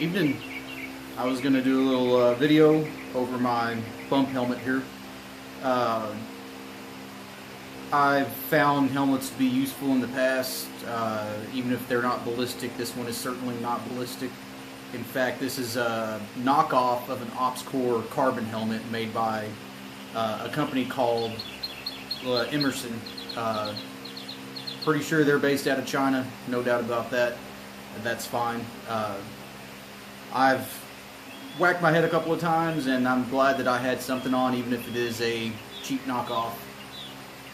Evening. I was going to do a little video over my bump helmet here. I've found helmets to be useful in the past, even if they're not ballistic. This one is certainly not ballistic. In fact, this is a knockoff of an OpsCore carbon helmet made by a company called Emerson. Pretty sure they're based out of China, no doubt about that. That's fine. I've whacked my head a couple of times, and I'm glad that I had something on, even if it is a cheap knockoff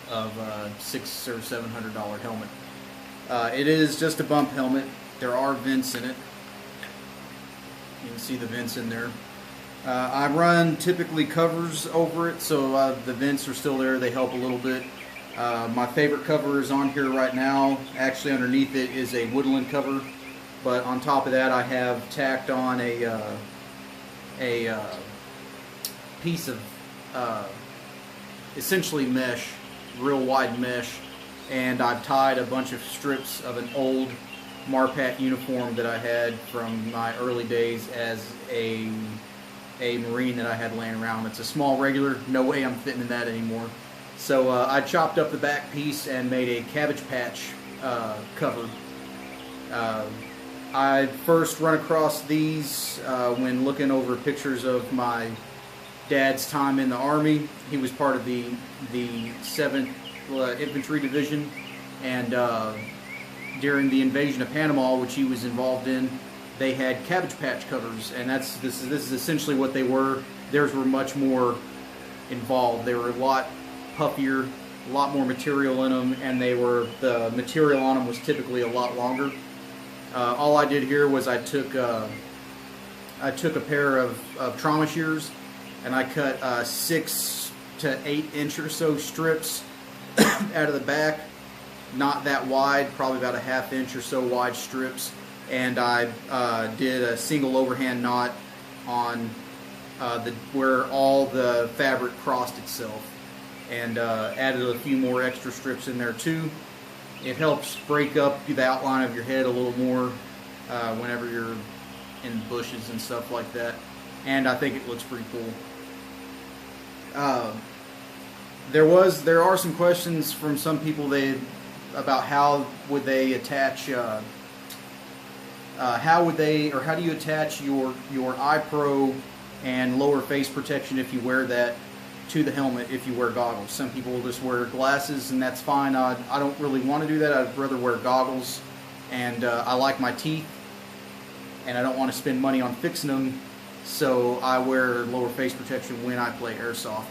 of a $600 or $700 helmet. It is just a bump helmet. There are vents in it. You can see the vents in there. I run typically covers over it, so the vents are still there. They help a little bit. My favorite cover is on here right now. Actually, underneath it is a woodland cover, but on top of that, I have tacked on a piece of essentially mesh, real wide mesh, and I've tied a bunch of strips of an old Marpat uniform that I had from my early days as a Marine that I had laying around. It's a small regular, no way I'm fitting in that anymore. So I chopped up the back piece and made a Cabbage Patch cover. I first run across these when looking over pictures of my dad's time in the Army. He was part of the 7th Infantry Division, and during the invasion of Panama, which he was involved in, they had Cabbage Patch covers, and this is essentially what they were. Theirs were much more involved. They were a lot puffier, a lot more material in them, and the material on them was typically a lot longer. All I did here was I took a pair of trauma shears, and I cut 6 to 8 inch or so strips out of the back, not that wide, probably about a ½ inch or so wide strips, and I did a single overhand knot on where all the fabric crossed itself, and added a few more extra strips in there too. It helps break up the outline of your head a little more whenever you're in bushes and stuff like that, and I think it looks pretty cool. There are some questions from some people about how would they attach how do you attach your eye pro and lower face protection if you wear that to the helmet if you wear goggles. Some people will just wear glasses, and that's fine. I don't really want to do that. I'd rather wear goggles, and I like my teeth, and I don't want to spend money on fixing them, so I wear lower face protection when I play airsoft.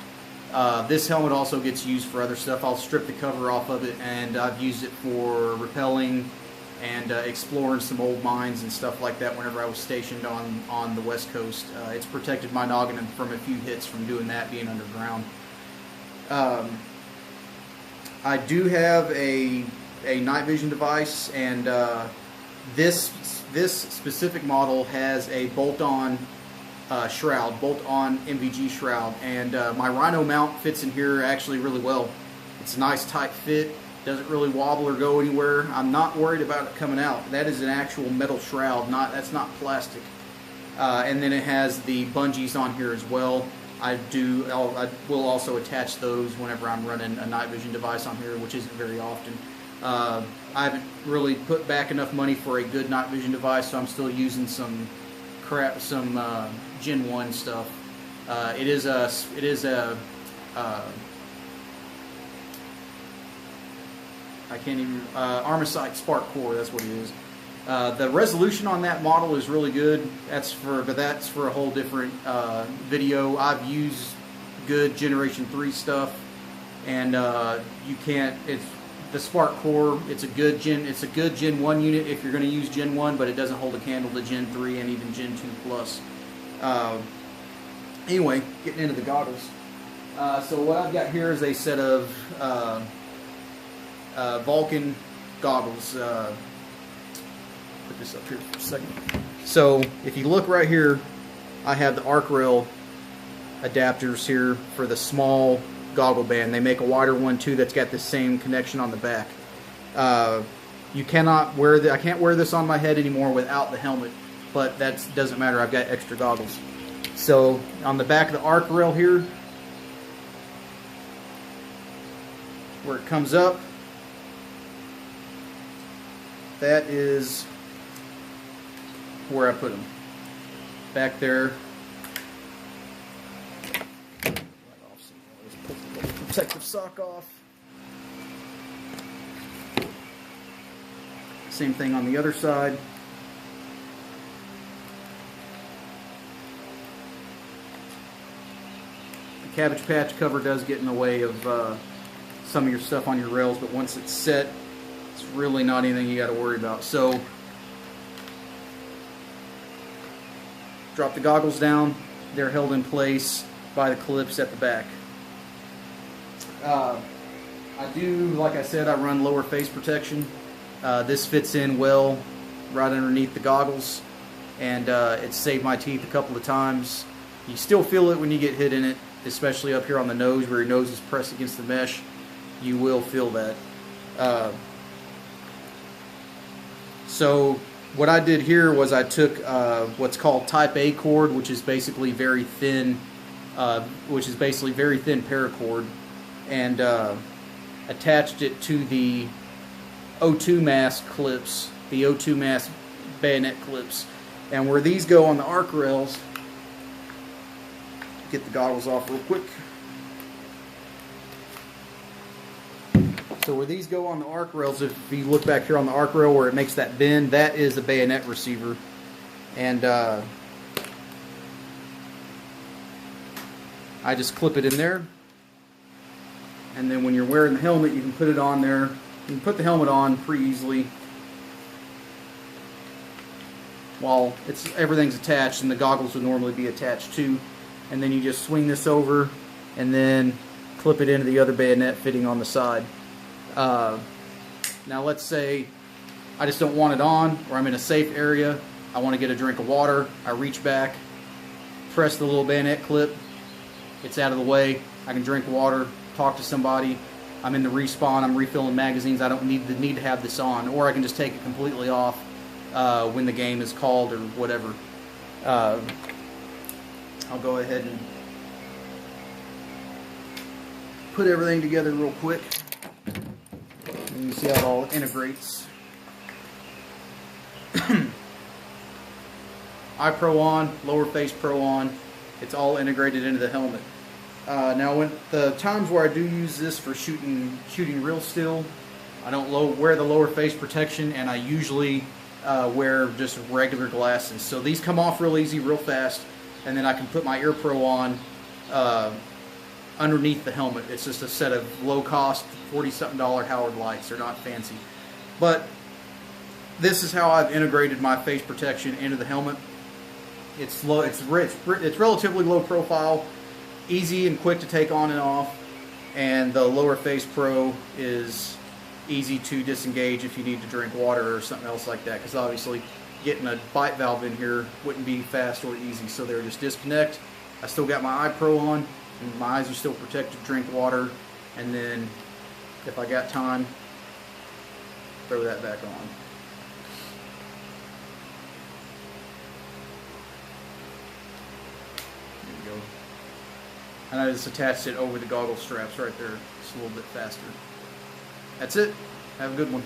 This helmet also gets used for other stuff. I'll strip the cover off of it, and I've used it for rappelling and exploring some old mines and stuff like that whenever I was stationed on the West Coast. It's protected my noggin from a few hits from doing that, being underground. I do have a night vision device, and this specific model has a bolt-on shroud, bolt-on MVG shroud, and my Rhino mount fits in here actually really well. It's a nice tight fit. Doesn't really wobble or go anywhere. I'm not worried about it coming out. That is an actual metal shroud, that's not plastic. And then it has the bungees on here as well. I will also attach those whenever I'm running a night vision device on here, which isn't very often. I haven't really put back enough money for a good night vision device, so I'm still using some Gen 1 stuff. It is a Armasight Spark Core, that's what it is. The resolution on that model is really good. That's for a whole different video. I've used good Generation 3 stuff, and it's the Spark Core. It's a good Gen 1 unit if you're going to use Gen 1, but it doesn't hold a candle to Gen 3 and even Gen 2 Plus. Anyway, getting into the goggles. So what I've got here is a set of Vulcan goggles. Put this up here for a second. So if you look right here, I have the arc rail adapters here for the small goggle band. They make a wider one too that's got the same connection on the back. You cannot wear I can't wear this on my head anymore without the helmet. but that doesn't matter. I've got extra goggles. So on the back of the arc rail here, where it comes up, that is where I put them. Back there. Just pull the protective sock off. Same thing on the other side. The Cabbage Patch cover does get in the way of some of your stuff on your rails, but once it's set, it's really not anything you got to worry about. So, drop the goggles down. They're held in place by the clips at the back. I do, like I said, I run lower face protection. This fits in well right underneath the goggles, and it saved my teeth a couple of times. You still feel it when you get hit in it, especially up here on the nose where your nose is pressed against the mesh. You will feel that. So what I did here was I took what's called Type A cord, which is basically very thin, paracord, and attached it to the O2 mask clips, the O2 mask bayonet clips. And where these go on the arc rails, get the goggles off real quick. So where these go on the arc rails, if you look back here on the arc rail where it makes that bend, that is a bayonet receiver. And I just clip it in there. And then when you're wearing the helmet, you can put it on there. You can put the helmet on pretty easily while everything's attached, and the goggles would normally be attached too. And then you just swing this over and then clip it into the other bayonet fitting on the side. Now let's say I just don't want it on, or I'm in a safe area, I want to get a drink of water. I reach back, press the little bayonet clip, it's out of the way, I can drink water, talk to somebody. I'm in the respawn, I'm refilling magazines, I don't need to have this on. Or I can just take it completely off when the game is called or whatever. I'll go ahead and put everything together real quick. And you see how it all integrates. Eye Pro on, lower face Pro on. It's all integrated into the helmet. Now, when the times where I do use this for shooting real still, I don't wear the lower face protection, and I usually wear just regular glasses. So these come off real easy, real fast, and then I can put my Ear Pro on underneath the helmet. It's just a set of low-cost, $40-something Howard lights. They're not fancy, but this is how I've integrated my face protection into the helmet. It's low. It's relatively low profile. Easy and quick to take on and off, and the lower face Pro is easy to disengage if you need to drink water or something else like that, because obviously getting a bite valve in here wouldn't be fast or easy, so they're just disconnect. I still got my Eye Pro on, and my eyes are still protected to drink water, and then if I got time, throw that back on. There you go. And I just attached it over the goggle straps right there. Just a little bit faster. That's it. Have a good one.